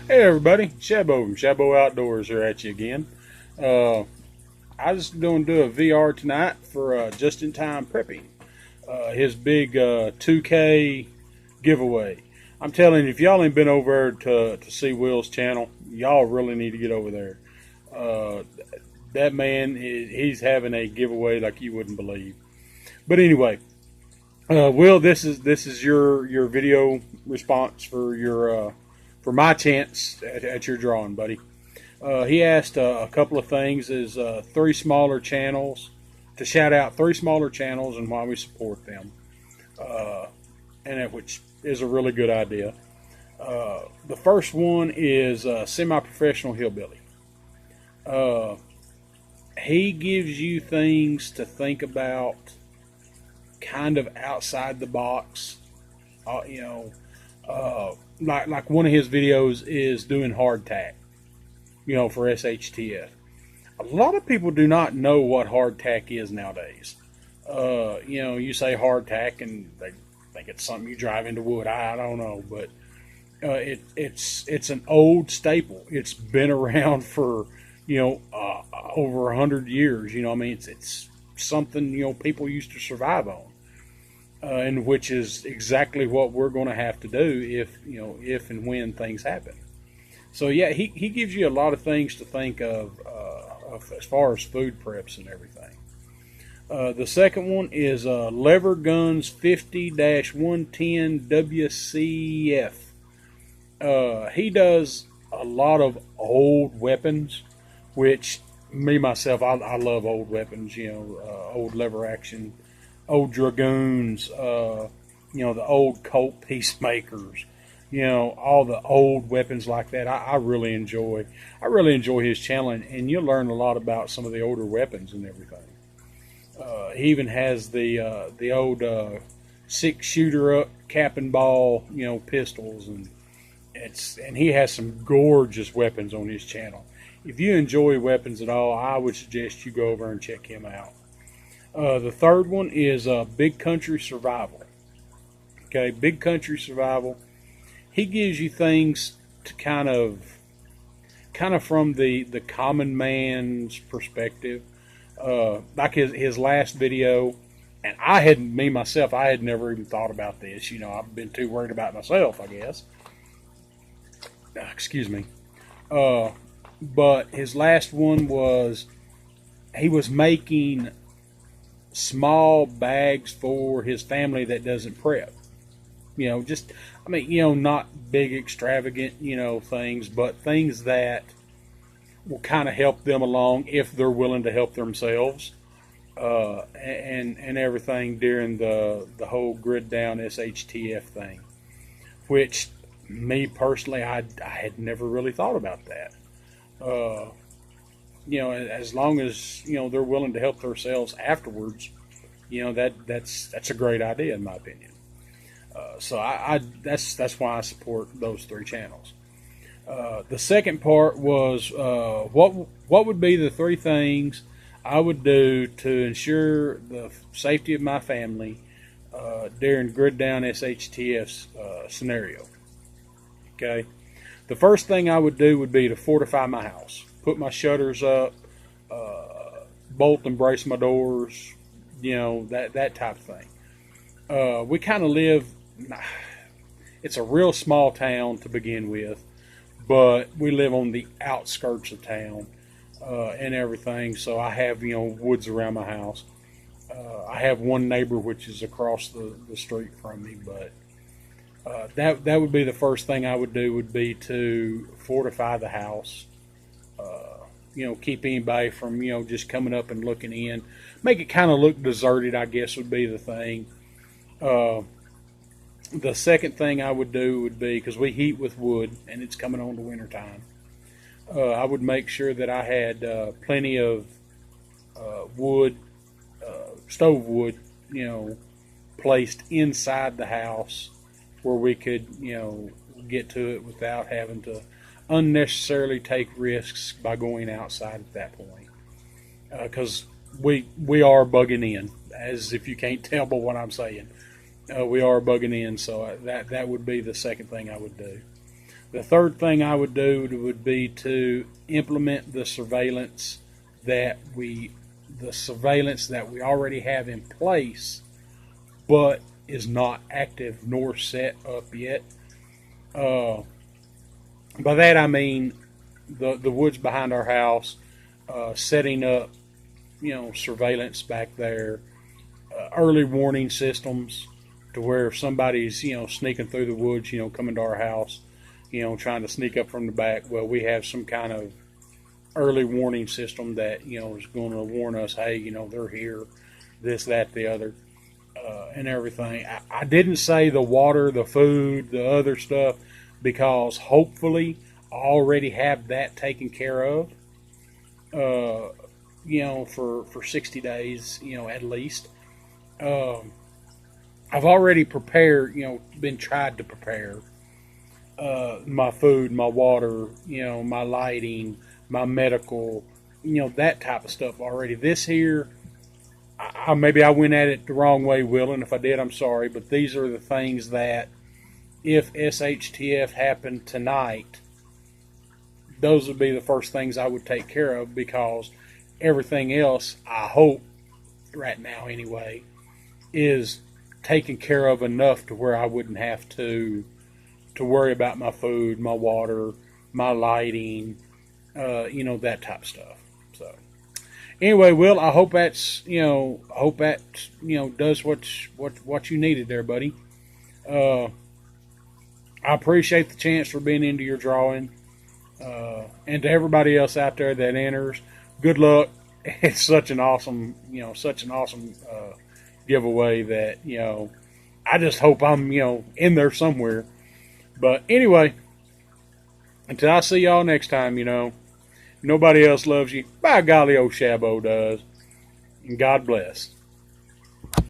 Hey everybody, Shabo from Shabo Outdoors here at you again. Uh, I was going to do a VR tonight for just-in-time prepping. His big 2K giveaway. I'm telling you, if y'all ain't been over to see Will's channel, y'all really need to get over there. Uh, that man, he's having a giveaway like you wouldn't believe. But anyway, Will, this is your video response for your for my chance at your drawing, buddy. He asked a couple of things: is three smaller channels to shout out three smaller channels and why we support them, uh, which is a really good idea. The first one is Semi-Professional Hillbilly. Uh, he gives you things to think about, kind of outside the box. Uh, you know, like one of his videos is doing hardtack. For SHTF. A lot of people do not know what hardtack is nowadays. You say hardtack and they think it's something you drive into wood. I don't know, but it's an old staple. It's been around for over 100 years. It's something people used to survive on, and which is exactly what we're going to have to do if and when things happen. So yeah, he gives you a lot of things to think of as far as food preps and everything. The second one is Lever Guns 50-110 WCF. He does a lot of old weapons, which me myself, I love old weapons. Old lever action, old dragoons. The old Colt peacemakers. All the old weapons like that. I really enjoy. I really enjoy his channel, and you'll learn a lot about some of the older weapons and everything. He even has the old 6-shooter up cap and ball, pistols, and he has some gorgeous weapons on his channel. If you enjoy weapons at all, I would suggest you go over and check him out. The third one is Big Country Survival. Okay, Big Country Survival. He gives you things to kind of from the common man's perspective. Like his last video, and I had never even thought about this. I've been too worried about myself, I guess. Excuse me. But his last one was he was making small bags for his family that doesn't prep. Not big extravagant, things, but things that will kind of help them along if they're willing to help themselves, and everything during the whole grid down SHTF thing, which me personally, I had never really thought about that. As long as they're willing to help themselves afterwards, that's a great idea in my opinion. So that's why I support those three channels. The second part was what would be the three things I would do to ensure the safety of my family during grid down SHTF's scenario. Okay, the first thing I would do would be to fortify my house, put my shutters up, bolt and brace my doors, that type of thing. We kind of live. It's a real small town to begin with, but we live on the outskirts of town and everything. So I have woods around my house. I have one neighbor which is across the street from me, but that would be the first thing I would do would be to fortify the house. Keep anybody from just coming up and looking in. Make it kind of look deserted, I guess would be the thing. The second thing I would do would be, because we heat with wood and it's coming on to winter time, I would make sure that I had plenty of wood, stove wood, placed inside the house where we could, get to it without having to unnecessarily take risks by going outside at that point. Because we are bugging in, as if you can't tell by what I'm saying. We are bugging in, so that would be the second thing I would do. The third thing I would do would be to implement the surveillance that we already have in place, but is not active nor set up yet. Uh, by that I mean the woods behind our house, setting up surveillance back there, early warning systems to where if somebody's sneaking through the woods, coming to our house, trying to sneak up from the back, well, we have some kind of early warning system that is going to warn us, hey, they're here, this, that, the other, and everything. I didn't say the water, the food, the other stuff, because hopefully I already have that taken care of. For 60 days, at least. I've already prepared, been tried to prepare my food, my water, my lighting, my medical, that type of stuff already. This here, maybe I went at it the wrong way, Will, and if I did, I'm sorry, but these are the things that if SHTF happened tonight, those would be the first things I would take care of, because everything else, I hope, right now anyway, is taken care of enough to where I wouldn't have to worry about my food, my water, my lighting, that type of stuff. So anyway, Will, I hope that's does what you needed there, buddy. I appreciate the chance for being into your drawing, and to everybody else out there that enters, good luck. It's such an awesome giveaway that I just hope I'm in there somewhere. But anyway, until I see y'all next time, nobody else loves you. By golly, old Shabo does. And God bless.